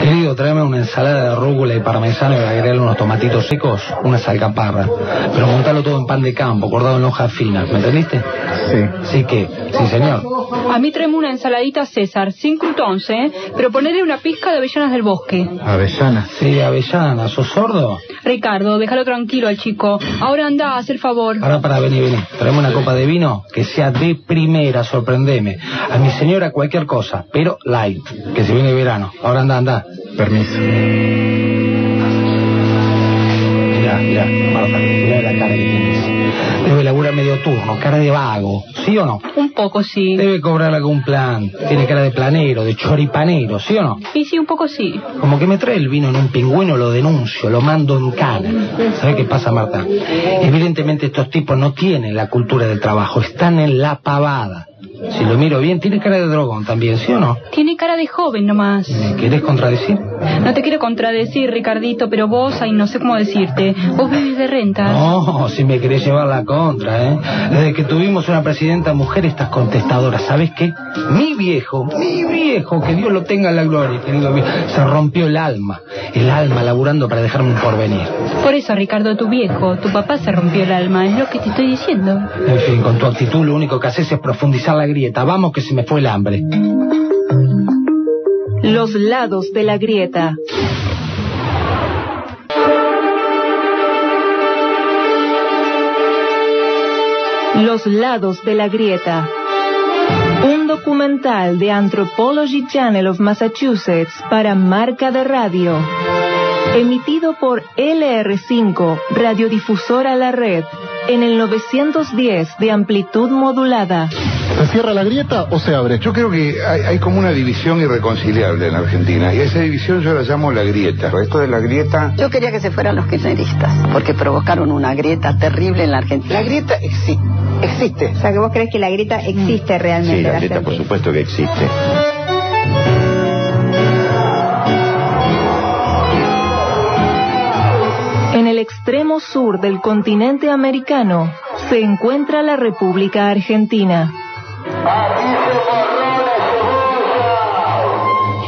Querido, tráeme una ensalada de rúcula y parmesano y agregarle unos tomatitos secos, unas alcaparras. Pero montalo todo en pan de campo, cortado en hojas finas, ¿me entendiste? Sí. ¿Sí qué? Sí, señor. A mí tráeme una ensaladita César, sin croutons, pero ponerle una pizca de avellanas del bosque. ¿Avellanas? Sí, avellanas. ¿Sos sordo? Ricardo, déjalo tranquilo al chico. Ahora anda, haz el favor. Para, vení. Traeme una copa de vino que sea de primera, sorprendeme. A mi señora cualquier cosa, pero light, que se viene verano. Ahora anda. Permiso. Mirá, Marta, mirá la cara que tienes. Debe laburar medio turno, cara de vago, ¿sí o no? Un poco sí. Debe cobrar algún plan. Tiene cara de planero, de choripanero, ¿sí o no? Y sí, un poco sí. Como que me trae el vino en un pingüino, lo denuncio, lo mando en cana. ¿Sabe qué pasa, Marta? Evidentemente estos tipos no tienen la cultura del trabajo, están en la pavada. Si lo miro bien, tiene cara de drogón también, ¿sí o no? Tiene cara de joven nomás. ¿Me querés contradecir? No te quiero contradecir, Ricardito, pero vos, ay, no sé cómo decirte. Vos vivís de rentas. No, si me querés llevar la contra, ¿eh? Desde que tuvimos una presidenta mujer, estas contestadoras, ¿sabes qué? Mi viejo, que Dios lo tenga en la gloria, querido mío, se rompió el alma laburando para dejarme un porvenir. Por eso, Ricardo, tu viejo, tu papá se rompió el alma, es lo que te estoy diciendo. En fin, con tu actitud lo único que haces es profundizar la grieta. Vamos que se me fue el hambre. Los lados de la grieta. Los lados de la grieta. Un documental de Anthropology Channel of Massachusetts para Marca de Radio. Emitido por LR5, Radiodifusora La Red, en el 910 de amplitud modulada. ¿Se cierra la grieta o se abre? Yo creo que hay como una división irreconciliable en Argentina, y a esa división yo la llamo la grieta. Esto de la grieta... Yo quería que se fueran los kirchneristas, porque provocaron una grieta terrible en la Argentina. La grieta existe. O sea, que vos crees que la grieta existe realmente. Sí, la grieta por supuesto que existe. En el extremo sur del continente americano se encuentra la República Argentina.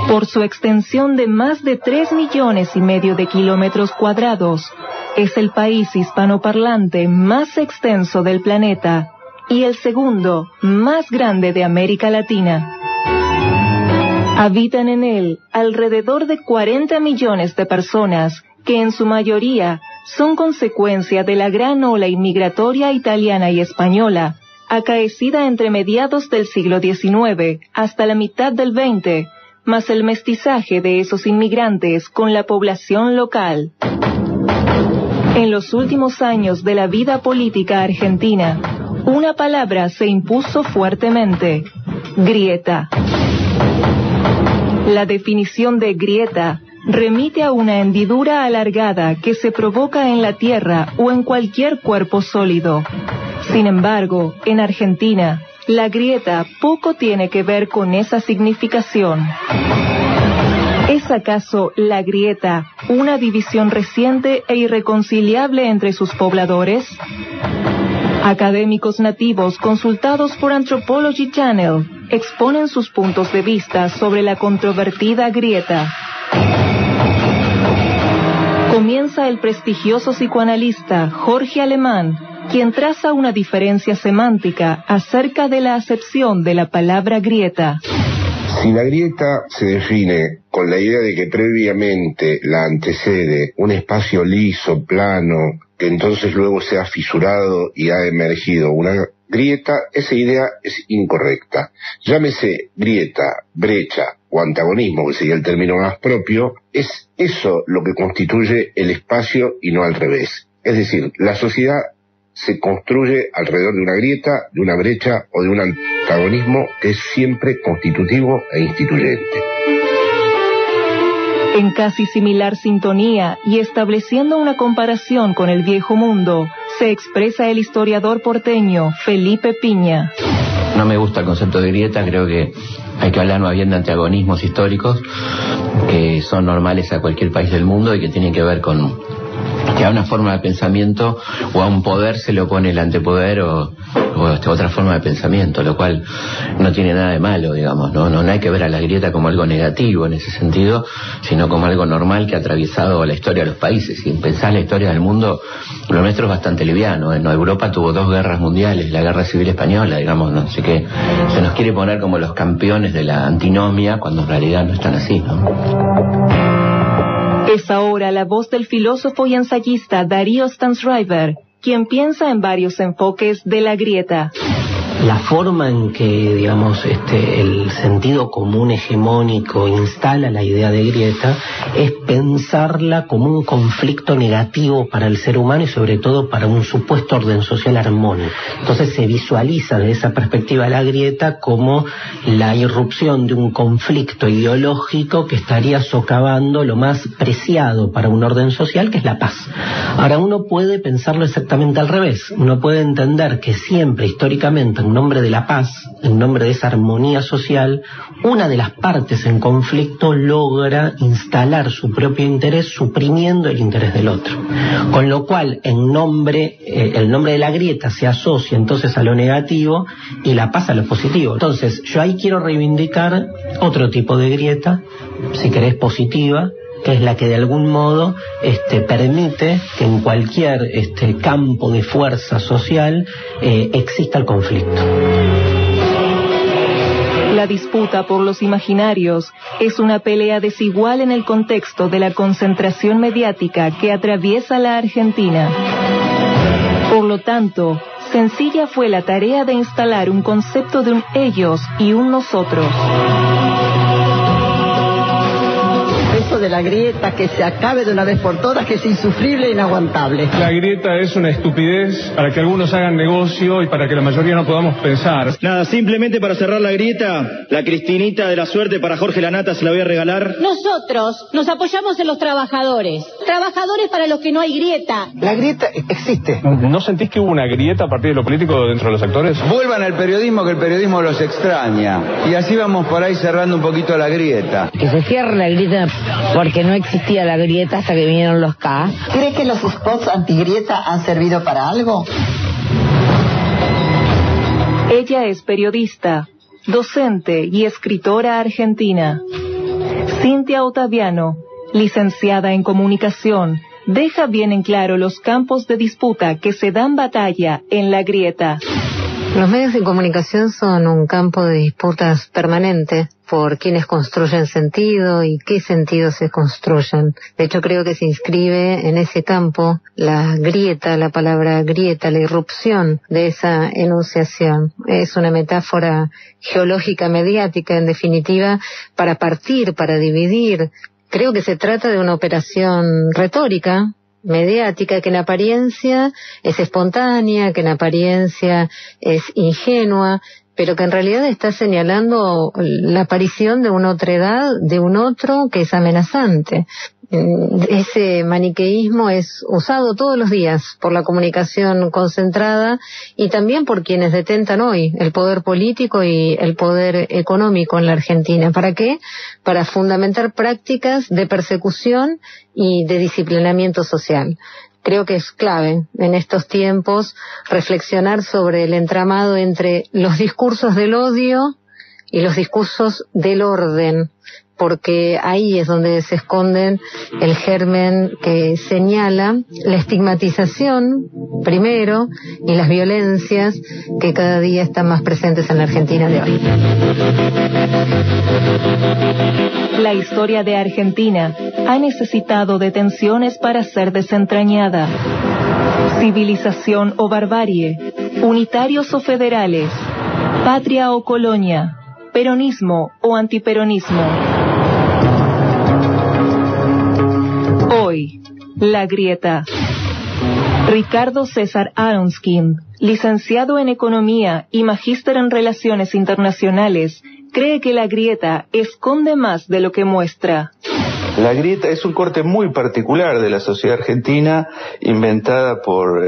Por su extensión de más de 3,5 millones de kilómetros cuadrados, es el país hispanoparlante más extenso del planeta y el segundo más grande de América Latina. Habitan en él alrededor de 40 millones de personas que en su mayoría son consecuencia de la gran ola inmigratoria italiana y española, acaecida entre mediados del siglo XIX hasta la mitad del XX, más el mestizaje de esos inmigrantes con la población local. En los últimos años de la vida política argentina, una palabra se impuso fuertemente: grieta. La definición de grieta remite a una hendidura alargada que se provoca en la tierra o en cualquier cuerpo sólido. Sin embargo, en Argentina, la grieta poco tiene que ver con esa significación. ¿Es acaso la grieta una división reciente e irreconciliable entre sus pobladores? Académicos nativos consultados por Anthropology Channel exponen sus puntos de vista sobre la controvertida grieta. Comienza el prestigioso psicoanalista Jorge Alemán, quien traza una diferencia semántica acerca de la acepción de la palabra grieta. Si la grieta se define con la idea de que previamente la antecede un espacio liso, plano, que entonces luego se ha fisurado y ha emergido una grieta, esa idea es incorrecta. Llámese grieta, brecha o antagonismo, que sería el término más propio, es eso lo que constituye el espacio y no al revés. Es decir, la sociedad se construye alrededor de una grieta, de una brecha o de un antagonismo que es siempre constitutivo e instituyente. En casi similar sintonía y estableciendo una comparación con el viejo mundo, se expresa el historiador porteño Felipe Piña. No me gusta el concepto de grieta, creo que hay que hablar más bien de antagonismos históricos que son normales a cualquier país del mundo y que tienen que ver con que a una forma de pensamiento o a un poder se le opone el antepoder o otra forma de pensamiento, lo cual no tiene nada de malo, digamos, no hay que ver a la grieta como algo negativo en ese sentido, sino como algo normal que ha atravesado la historia de los países. Si pensás la historia del mundo, lo nuestro es bastante liviano, ¿eh? Europa tuvo 2 guerras mundiales, la Guerra Civil Española, digamos, ¿no? Así que se nos quiere poner como los campeones de la antinomia cuando en realidad no están así, ¿no? Es ahora la voz del filósofo y ensayista Darío Stanzreiber, quien piensa en varios enfoques de la grieta. La forma en que, digamos, el sentido común hegemónico instala la idea de grieta es pensarla como un conflicto negativo para el ser humano y sobre todo para un supuesto orden social armónico. Entonces se visualiza desde esa perspectiva la grieta como la irrupción de un conflicto ideológico que estaría socavando lo más preciado para un orden social, que es la paz. Ahora, uno puede pensarlo exactamente al revés. Uno puede entender que siempre, históricamente, en nombre de la paz, en nombre de esa armonía social, una de las partes en conflicto logra instalar su propio interés suprimiendo el interés del otro. Con lo cual, el nombre de la grieta se asocia entonces a lo negativo y la paz a lo positivo. Entonces, yo ahí quiero reivindicar otro tipo de grieta, si querés positiva, que es la que de algún modo permite que en cualquier campo de fuerza social exista el conflicto. La disputa por los imaginarios es una pelea desigual en el contexto de la concentración mediática que atraviesa la Argentina. Por lo tanto, sencilla fue la tarea de instalar un concepto de un ellos y un nosotros. Eso de la grieta, que se acabe de una vez por todas, que es insufrible e inaguantable. La grieta es una estupidez para que algunos hagan negocio y para que la mayoría no podamos pensar. Nada, simplemente para cerrar la grieta, la Cristinita de la suerte para Jorge Lanata se la voy a regalar. Nosotros nos apoyamos en los trabajadores para los que no hay grieta. La grieta existe. ¿No sentís que hubo una grieta a partir de lo político dentro de los actores? Vuelvan al periodismo, que el periodismo los extraña. Y así vamos por ahí cerrando un poquito la grieta. Que se cierre la grieta porque no existía la grieta hasta que vinieron los K. ¿Cree que los spots antigrieta han servido para algo? Ella es periodista, docente y escritora argentina. Cintia Ottaviano, licenciada en comunicación, deja bien en claro los campos de disputa que se dan batalla en la grieta. Los medios de comunicación son un campo de disputas permanente por quienes construyen sentido y qué sentidos se construyen. De hecho, creo que se inscribe en ese campo la grieta, la palabra grieta, la irrupción de esa enunciación. Es una metáfora geológica mediática, en definitiva, para partir, para dividir. Creo que se trata de una operación retórica, mediática, que en apariencia es espontánea, que en apariencia es ingenua, pero que en realidad está señalando la aparición de una otredad, de un otro que es amenazante. Ese maniqueísmo es usado todos los días por la comunicación concentrada y también por quienes detentan hoy el poder político y el poder económico en la Argentina. ¿Para qué? Para fundamentar prácticas de persecución y de disciplinamiento social. Creo que es clave en estos tiempos reflexionar sobre el entramado entre los discursos del odio y los discursos del orden, porque ahí es donde se esconden el germen que señala la estigmatización, primero, y las violencias que cada día están más presentes en la Argentina de hoy. La historia de Argentina ha necesitado de tensiones para ser desentrañada. Civilización o barbarie, unitarios o federales, patria o colonia, peronismo o antiperonismo. Hoy, la grieta. Ricardo César Aronskin, licenciado en Economía y magíster en Relaciones Internacionales, cree que la grieta esconde más de lo que muestra. La grieta es un corte muy particular de la sociedad argentina, inventada por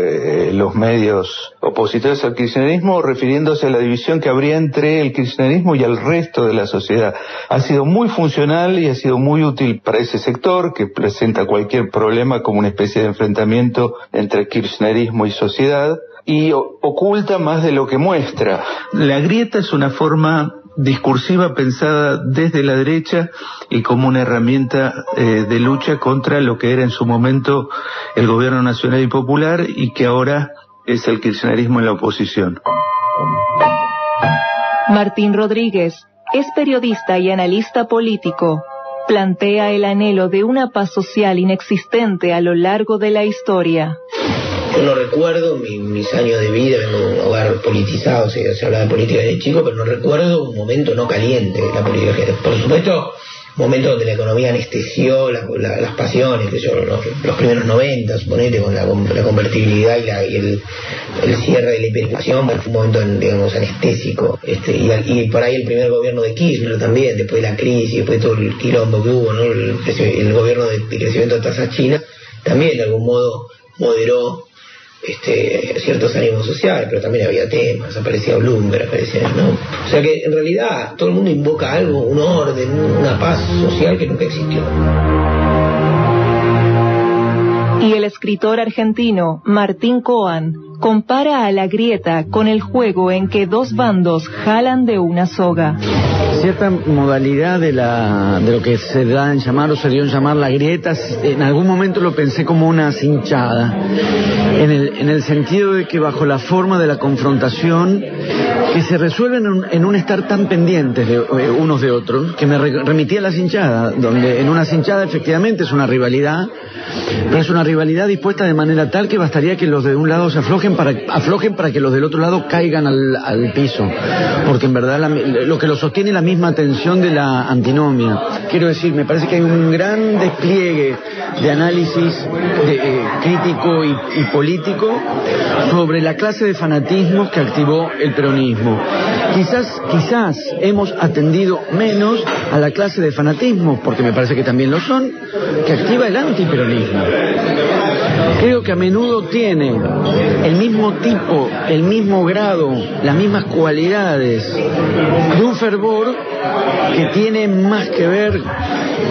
los medios opositores al kirchnerismo, refiriéndose a la división que habría entre el kirchnerismo y el resto de la sociedad. Ha sido muy funcional y ha sido muy útil para ese sector, que presenta cualquier problema como una especie de enfrentamiento entre kirchnerismo y sociedad, y oculta más de lo que muestra. La grieta es una forma discursiva pensada desde la derecha y como una herramienta de lucha contra lo que era en su momento el gobierno nacional y popular y que ahora es el kirchnerismo en la oposición. Martín Rodríguez es periodista y analista político. Plantea el anhelo de una paz social inexistente a lo largo de la historia. Yo no recuerdo mis años de vida, vengo de un hogar politizado, se habla de política desde chico, pero no recuerdo un momento no caliente de la política. Por supuesto, momentos donde la economía anestesió las pasiones, los primeros 90, suponete, con la convertibilidad y el cierre de la hiperinflación, fue un momento, digamos, anestésico. Y por ahí el primer gobierno de Kirchner también, después de la crisis, después de todo el quilombo que hubo, ¿no? El gobierno de crecimiento de tasas chinas, también de algún modo moderó ciertos ánimos sociales, pero también había temas, aparecía Bloomberg, ¿no? O sea que en realidad todo el mundo invoca algo, un orden, una paz social que nunca existió. Y el escritor argentino Martín Coan compara a la grieta con el juego en que dos bandos jalan de una soga. Cierta modalidad de lo que se da en llamar o se dio en llamar la grieta, en algún momento lo pensé como una cinchada, en el sentido de que bajo la forma de la confrontación, que se resuelven en un estar tan pendientes de unos de otros, que me remitía a la cinchada, donde en una cinchada efectivamente es una rivalidad, pero es una rivalidad dispuesta de manera tal que bastaría que los de un lado se aflojen para que los del otro lado caigan al piso, porque en verdad lo que lo sostiene es la misma tensión de la antinomia. Quiero decir, me parece que hay un gran despliegue de análisis crítico y político sobre la clase de fanatismos que activó el peronismo. Quizás hemos atendido menos a la clase de fanatismos, porque me parece que también lo son, que activa el antiperonismo. Creo que a menudo tiene el mismo tipo, el mismo grado, las mismas cualidades de un fervor que tiene más que ver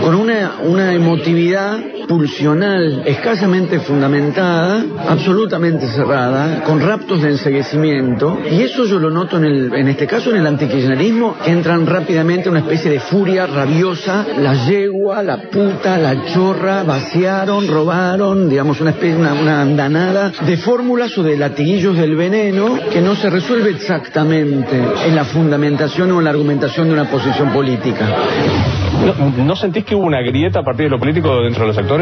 con una emotividad pulsional escasamente fundamentada, absolutamente cerrada, con raptos de enceguecimiento, y eso yo lo noto en este caso en el antikirchnerismo, que entran rápidamente a una especie de furia rabiosa, la yegua, la puta, la chorra, vaciaron, robaron, digamos una andanada de fórmulas o de latiguillos del veneno que no se resuelve exactamente en la fundamentación o en la argumentación de una posición política. ¿No sentís que hubo una grieta a partir de lo político dentro de los actores?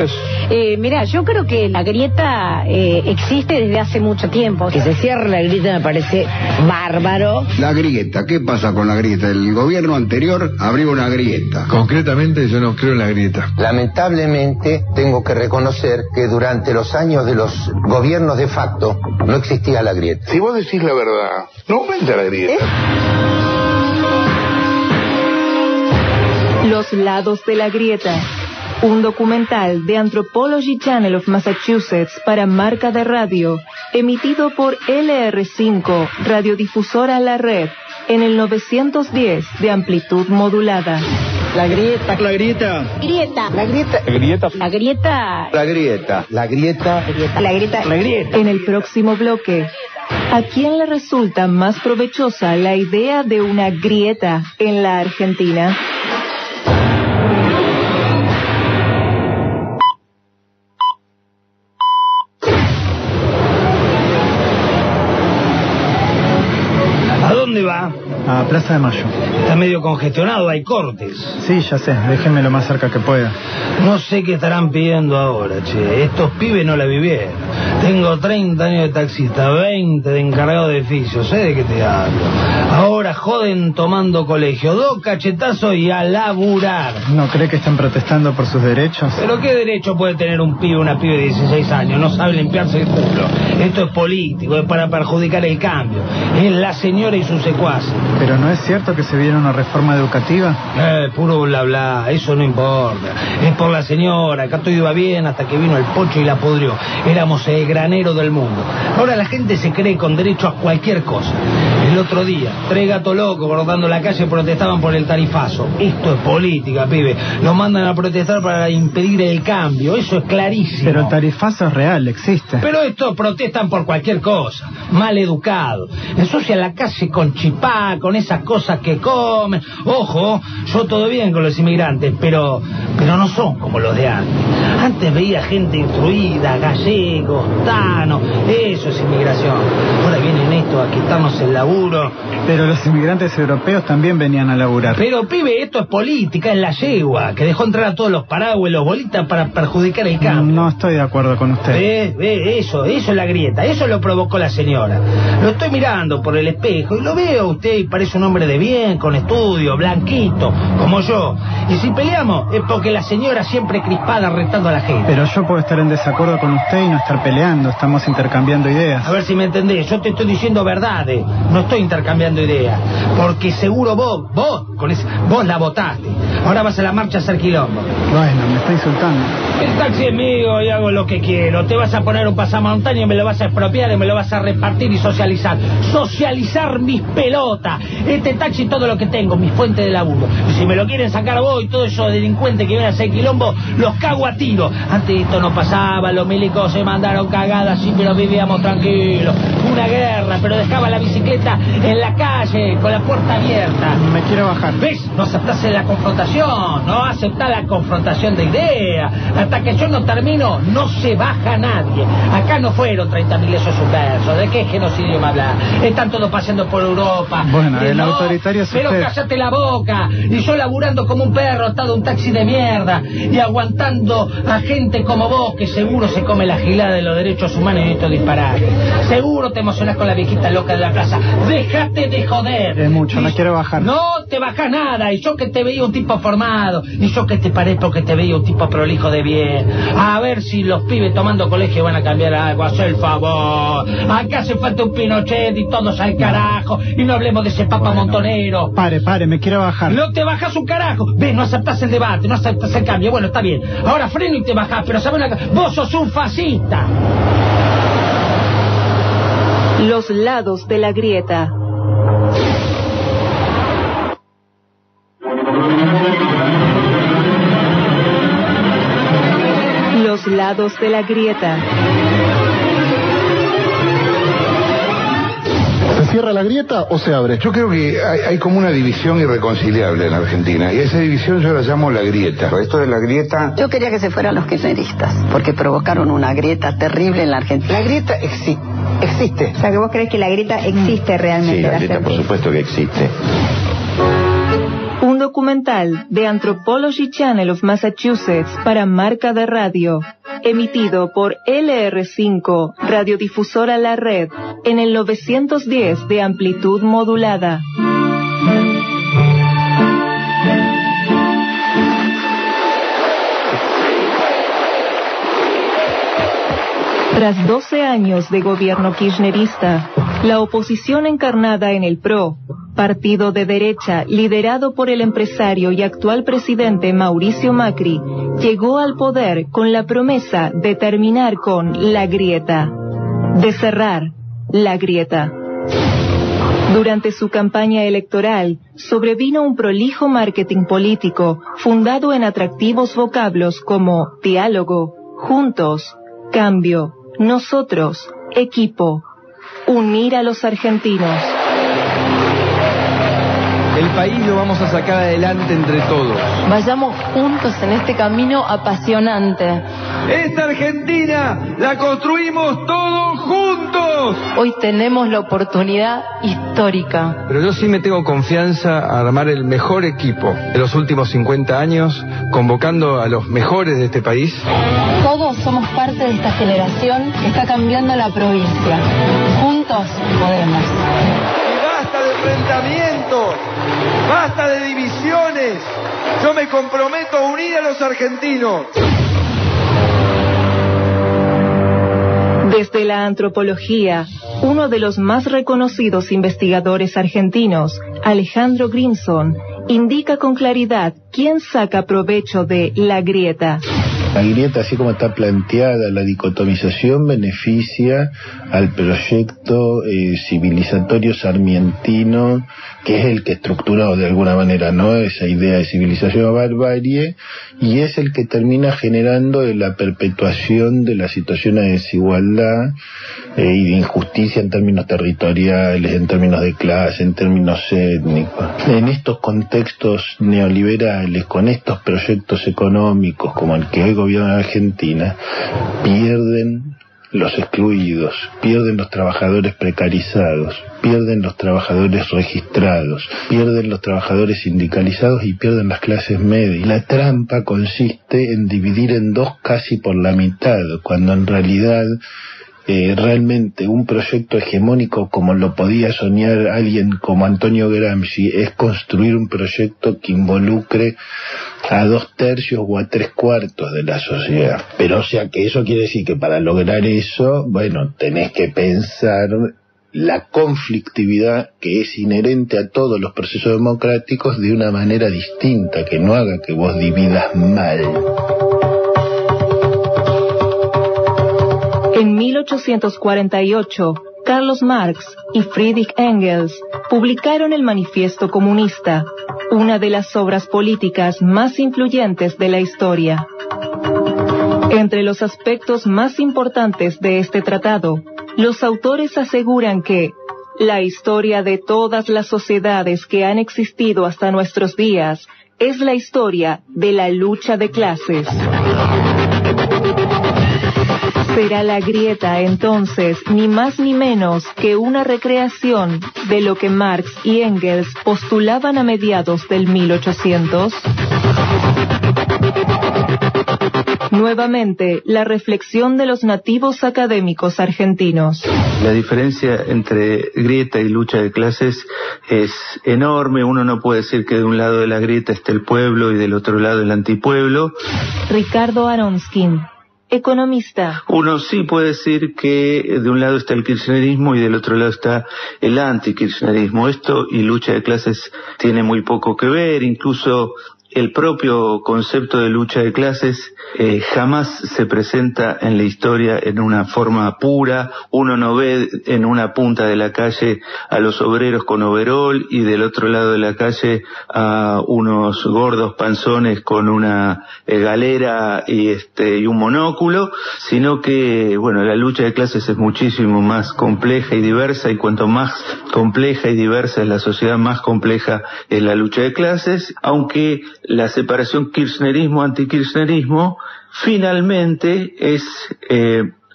Mira, yo creo que la grieta existe desde hace mucho tiempo. Que se cierre la grieta me parece bárbaro. La grieta, ¿qué pasa con la grieta? El gobierno anterior abrió una grieta. Concretamente yo no creo en la grieta. Lamentablemente tengo que reconocer que durante los años de los gobiernos de facto no existía la grieta. Si vos decís la verdad, no aumenta la grieta. Los lados de la grieta. Un documental de Anthropology Channel of Massachusetts para Marca de Radio, emitido por LR5, radiodifusora La Red, en el 910 de amplitud modulada. La grieta. La grieta. Grieta. La grieta. La grieta. La grieta. La grieta. La grieta. La grieta. La grieta. En el próximo bloque, ¿a quién le resulta más provechosa la idea de una grieta en la Argentina? ¿Dónde va? A Plaza de Mayo. Está medio congestionado, hay cortes. Sí, ya sé, déjenme lo más cerca que pueda. No sé qué estarán pidiendo ahora, che. Estos pibes no la vivieron. Tengo 30 años de taxista, 20 de encargado de edificio, sé de qué te hablo. Ahora joden tomando colegio, 2 cachetazos y a laburar. ¿No cree que están protestando por sus derechos? ¿Pero qué derecho puede tener un pibe, una pibe de 16 años? No sabe limpiarse el culo. Esto es político, es para perjudicar el cambio. Es la señora y sus secuaces. Pero ¿no es cierto que se viene una reforma educativa? Puro bla bla, eso no importa. Es por la señora, acá todo iba bien hasta que vino el Pocho y la pudrió. Éramos el granero del mundo. Ahora la gente se cree con derecho a cualquier cosa. El otro día, 3 gatos locos bordando la calle protestaban por el tarifazo. Esto es política, pibe. Nos mandan a protestar para impedir el cambio, eso es clarísimo. Pero el tarifazo es real, existe. Pero estos protestan por cualquier cosa. Mal educado. Ensucian la calle con chipá, con esas cosas que comen. Ojo, yo todo bien con los inmigrantes, pero no son como los de antes. Antes veía gente instruida, gallegos, tanos, eso es inmigración. Ahora vienen estos a quitarnos el laburo. Pero los inmigrantes europeos también venían a laburar. Pero pibe, esto es política, es la yegua, que dejó entrar a todos los paraguas y los bolitas para perjudicar el cambio. No estoy de acuerdo con usted. Eso es la grieta, eso lo provocó la señora. Lo estoy mirando por el espejo y lo veo a usted y parece un hombre de bien, con estudio, blanquito, como yo. Y si peleamos es porque la señora siempre crispada retando a la gente. Pero yo puedo estar en desacuerdo con usted y no estar peleando, estamos intercambiando ideas. A ver si me entendés, yo te estoy diciendo verdades, no estoy intercambiando ideas. Porque seguro vos la votaste. Ahora vas a la marcha a hacer quilombo. Bueno, me está insultando. El taxi es mío y hago lo que quiero. Te vas a poner un pasamontaña y me lo vas a expropiar y me lo vas a repartir y socializar. Socializar mis pelotas. Este taxi todo lo que tengo, mis fuentes de laburo. Y si me lo quieren sacar vos y todos esos delincuentes que vienen a hacer quilombo, los cago a tiro. Antes esto no pasaba, los milicos se mandaron cagadas, sí, pero vivíamos tranquilos. Una guerra, pero dejaba la bicicleta en la calle, con la puerta abierta. Me quiero bajar. ¿Ves? No aceptás la confrontación, no aceptás la confrontación de ideas. Hasta que yo no termino, no se baja nadie. Acá no fueron 30.000 esos subversos. ¿De qué genocidio me hablas? Están todos paseando por Europa. Bueno, el autoritario es pero usted. cállate la boca. Y yo laburando como un perro, atado a un taxi de mierda. Y aguantando a gente como vos, que seguro se come la gilada de los derechos humanos y esto disparate. Seguro te emocionás con la viejita loca de la plaza. Déjate de joder. Es mucho, no quiero bajar. No te bajás nada. Y yo que te veía un tipo formado. Y yo que te paré porque te veía un tipo prolijo de bien. A ver si los pibes tomando colegio van a cambiar algo. Haz el favor. Acá hace falta un Pinochet y todos al carajo. Y no hablemos de ese papa montonero. Pare, me quiero bajar. No te bajas un carajo. Ves, no aceptás el debate, no aceptás el cambio. Bueno, está bien. Ahora freno y te bajás. Pero ¿sabes una cosa? Vos sos un fascista. Los lados de la grieta. Los lados de la grieta. ¿Se cierra la grieta o se abre? Yo creo que hay como una división irreconciliable en Argentina, y esa división yo la llamo la grieta. Esto de la grieta... Yo quería que se fueran los kirchneristas, porque provocaron una grieta terrible en la Argentina. La grieta existe. O sea, que vos crees que la grieta existe realmente. Sí, la grieta por supuesto que existe. Un documental de Anthropology Channel of Massachusetts para Marca de Radio, emitido por LR5, radiodifusora La Red, en el 910 de amplitud modulada. Tras 12 años de gobierno kirchnerista, la oposición encarnada en el PRO, partido de derecha liderado por el empresario y actual presidente Mauricio Macri, llegó al poder con la promesa de terminar con la grieta, de cerrar la grieta. Durante su campaña electoral, sobrevino un prolijo marketing político fundado en atractivos vocablos como diálogo, juntos, cambio, nosotros, equipo, unir a los argentinos. El país lo vamos a sacar adelante entre todos. Vayamos juntos en este camino apasionante. Esta Argentina la construimos todos juntos. Hoy tenemos la oportunidad histórica. Pero yo sí me tengo confianza a armar el mejor equipo de los últimos 50 años, convocando a los mejores de este país. Todos somos parte de esta generación que está cambiando la provincia. Juntos podemos. ¡Basta de enfrentamientos! ¡Basta de divisiones! Yo me comprometo a unir a los argentinos. Desde la antropología, uno de los más reconocidos investigadores argentinos, Alejandro Grimson, indica con claridad quién saca provecho de la grieta. La grieta, así como está planteada, la dicotomización beneficia al proyecto civilizatorio sarmientino, que es el que estructuró de alguna manera, ¿no?, esa idea de civilización a barbarie, y es el que termina generando la perpetuación de la situación de desigualdad y de injusticia en términos territoriales, en términos de clase, en términos étnicos. En estos contextos neoliberales, con estos proyectos económicos como el que hoy gobierna Argentina, pierden los excluidos, pierden los trabajadores precarizados, pierden los trabajadores registrados, pierden los trabajadores sindicalizados y pierden las clases medias. La trampa consiste en dividir en dos casi por la mitad, cuando en realidad realmente un proyecto hegemónico, como lo podía soñar alguien como Antonio Gramsci, es construir un proyecto que involucre a 2/3 o a 3/4 de la sociedad. Pero o sea que eso quiere decir que para lograr eso, bueno, tenés que pensar la conflictividad que es inherente a todos los procesos democráticos de una manera distinta, que no haga que vos dividas mal. En 1848, Carlos Marx y Friedrich Engels publicaron el Manifiesto Comunista, una de las obras políticas más influyentes de la historia. Entre los aspectos más importantes de este tratado, los autores aseguran que la historia de todas las sociedades que han existido hasta nuestros días es la historia de la lucha de clases. Será la grieta, entonces, ni más ni menos que una recreación de lo que Marx y Engels postulaban a mediados del 1800. Nuevamente, la reflexión de los nativos académicos argentinos. La diferencia entre grieta y lucha de clases es enorme. Uno no puede decir que de un lado de la grieta esté el pueblo y del otro lado el antipueblo. Ricardo Aronskin, economista. Uno sí puede decir que de un lado está el kirchnerismo y del otro lado está el antikirchnerismo. Esto y lucha de clases tiene muy poco que ver. Incluso el propio concepto de lucha de clases jamás se presenta en la historia en una forma pura. Uno no ve en una punta de la calle a los obreros con overol y del otro lado de la calle a unos gordos panzones con una galera y un monóculo, sino que, bueno, la lucha de clases es muchísimo más compleja y diversa, y cuanto más compleja y diversa es la sociedad, más compleja es la lucha de clases, aunque la separación kirchnerismo-antikirchnerismo finalmente es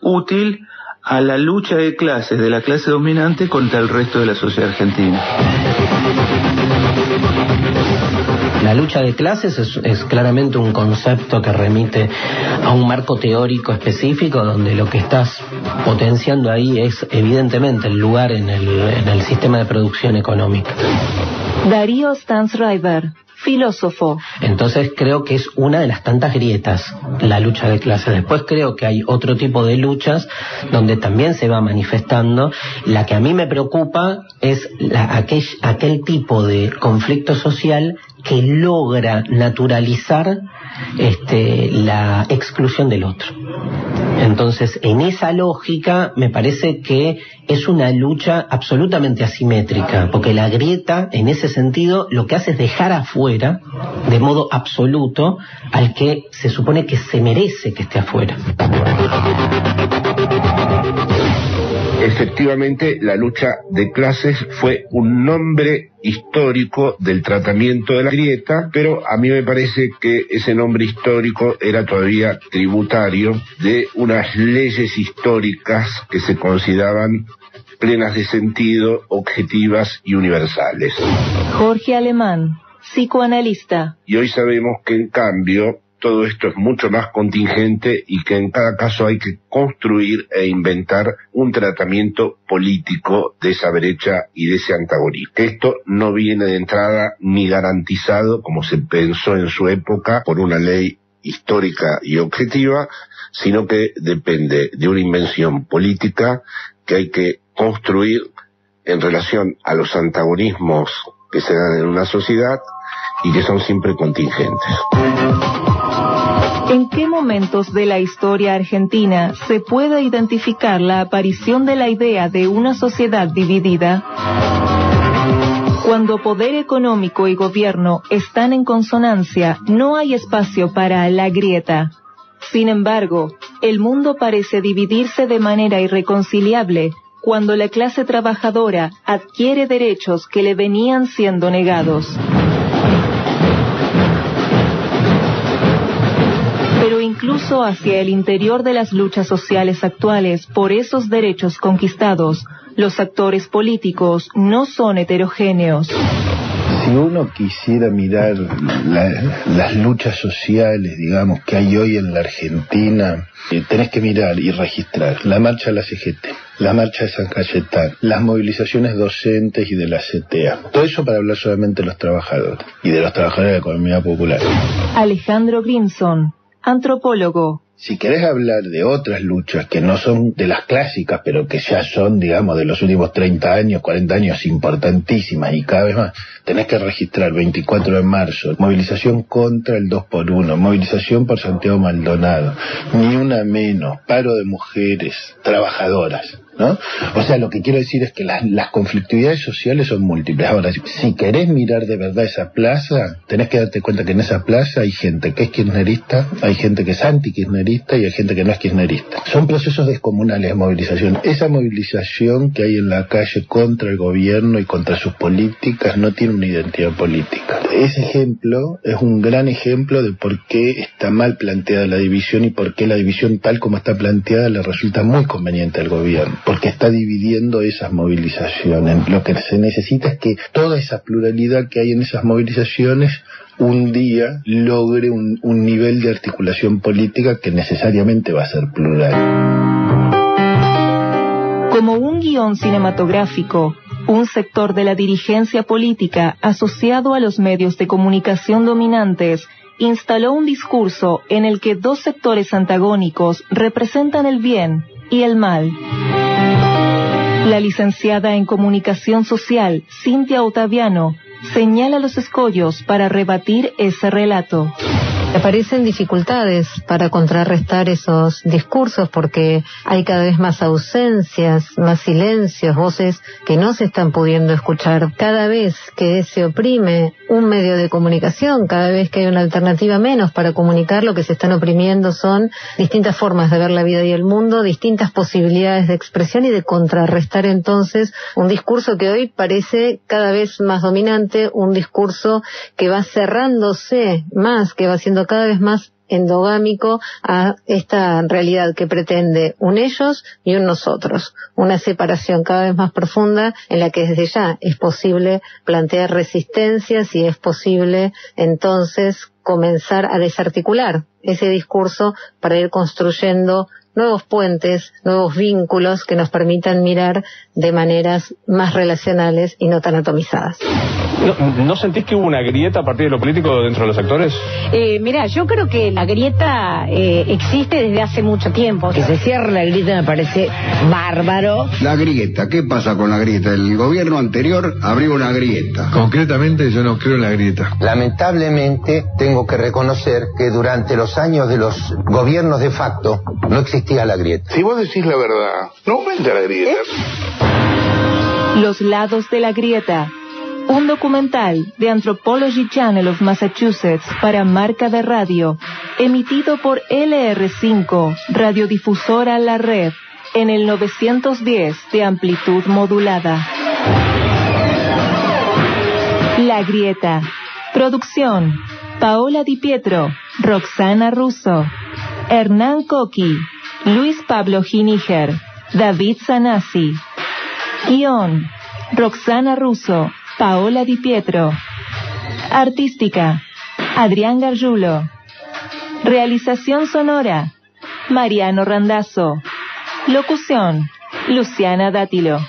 útil a la lucha de clases de la clase dominante contra el resto de la sociedad argentina. La lucha de clases es claramente un concepto que remite a un marco teórico específico, donde lo que estás potenciando ahí es evidentemente el lugar en el sistema de producción económica. Darío Stansriver, filósofo. Entonces creo que es una de las tantas grietas, la lucha de clases. Después creo que hay otro tipo de luchas donde también se va manifestando. La que a mí me preocupa es aquel tipo de conflicto social que logra naturalizar la exclusión del otro. Entonces, en esa lógica, me parece que es una lucha absolutamente asimétrica, porque la grieta, en ese sentido, lo que hace es dejar afuera, de modo absoluto, al que se supone que se merece que esté afuera. Efectivamente, la lucha de clases fue un nombre histórico del tratamiento de la grieta, pero a mí me parece que ese nombre histórico era todavía tributario de unas leyes históricas que se consideraban plenas de sentido, objetivas y universales. Jorge Alemán, psicoanalista. Y hoy sabemos que, en cambio, todo esto es mucho más contingente y que en cada caso hay que construir e inventar un tratamiento político de esa brecha y de ese antagonismo. Esto no viene de entrada ni garantizado, como se pensó en su época, por una ley histórica y objetiva, sino que depende de una invención política que hay que construir en relación a los antagonismos que se dan en una sociedad y que son siempre contingentes. ¿En qué momentos de la historia argentina se puede identificar la aparición de la idea de una sociedad dividida? Cuando poder económico y gobierno están en consonancia, no hay espacio para la grieta. Sin embargo, el mundo parece dividirse de manera irreconciliable cuando la clase trabajadora adquiere derechos que le venían siendo negados. Pero incluso hacia el interior de las luchas sociales actuales por esos derechos conquistados, los actores políticos no son heterogéneos. Si uno quisiera mirar las luchas sociales, digamos, que hay hoy en la Argentina, tenés que mirar y registrar la marcha de la CGT, la marcha de San Cayetano, las movilizaciones docentes y de la CTA. Todo eso para hablar solamente de los trabajadores y de los trabajadores de la economía popular. Alejandro Grimson, antropólogo. Si querés hablar de otras luchas que no son de las clásicas, pero que ya son, digamos, de los últimos 30 años, 40 años, importantísimas y cada vez más, tenés que registrar 24 de marzo, movilización contra el 2x1, movilización por Santiago Maldonado, ni una menos, paro de mujeres, trabajadoras, ¿no? O sea, lo que quiero decir es que las conflictividades sociales son múltiples. Ahora, si querés mirar de verdad esa plaza, tenés que darte cuenta que en esa plaza hay gente que es kirchnerista, hay gente que es anti-kirchnerista y hay gente que no es kirchnerista. Son procesos descomunales de movilización. Esa movilización que hay en la calle contra el gobierno y contra sus políticas no tiene una identidad política. Ese ejemplo es un gran ejemplo de por qué está mal planteada la división y por qué la división tal como está planteada le resulta muy conveniente al gobierno. Porque está dividiendo esas movilizaciones. Lo que se necesita es que toda esa pluralidad que hay en esas movilizaciones un día logre un nivel de articulación política que necesariamente va a ser plural. Como un guión cinematográfico, un sector de la dirigencia política asociado a los medios de comunicación dominantes instaló un discurso en el que dos sectores antagónicos representan el bien y el mal. La licenciada en Comunicación Social, Cintia Ottaviano, señala los escollos para rebatir ese relato. Aparecen dificultades para contrarrestar esos discursos porque hay cada vez más ausencias, más silencios, voces que no se están pudiendo escuchar. Cada vez que se oprime un medio de comunicación, cada vez que hay una alternativa menos para comunicar, lo que se están oprimiendo son distintas formas de ver la vida y el mundo, distintas posibilidades de expresión y de contrarrestar entonces un discurso que hoy parece cada vez más dominante, un discurso que va cerrándose más, que va siendo cada vez más endogámico a esta realidad que pretende un ellos y un nosotros, una separación cada vez más profunda en la que desde ya es posible plantear resistencias y es posible entonces comenzar a desarticular ese discurso para ir construyendo nuevos puentes, nuevos vínculos que nos permitan mirar de maneras más relacionales y no tan atomizadas. ¿No sentís que hubo una grieta a partir de lo político dentro de los actores? Mira, yo creo que la grieta existe desde hace mucho tiempo. Que se cierre la grieta me parece bárbaro. La grieta, ¿qué pasa con la grieta? El gobierno anterior abrió una grieta. Concretamente yo no creo en la grieta. Lamentablemente tengo que reconocer que durante los años de los gobiernos de facto no existía la grieta. Si vos decís la verdad, no aumenta la grieta. Los lados de la grieta. Un documental de Anthropology Channel of Massachusetts para Marca de Radio, emitido por LR5, radiodifusora La Red, en el 910 de amplitud modulada. La grieta. Producción: Paola Di Pietro, Roxana Russo, Hernán Coqui, Luis Pablo Giniger, David Sanasi. Guión: Roxana Russo, Paola Di Pietro. Artística: Adrián Gargiulo. Realización sonora: Mariano Randazzo. Locución: Luciana Dátilo.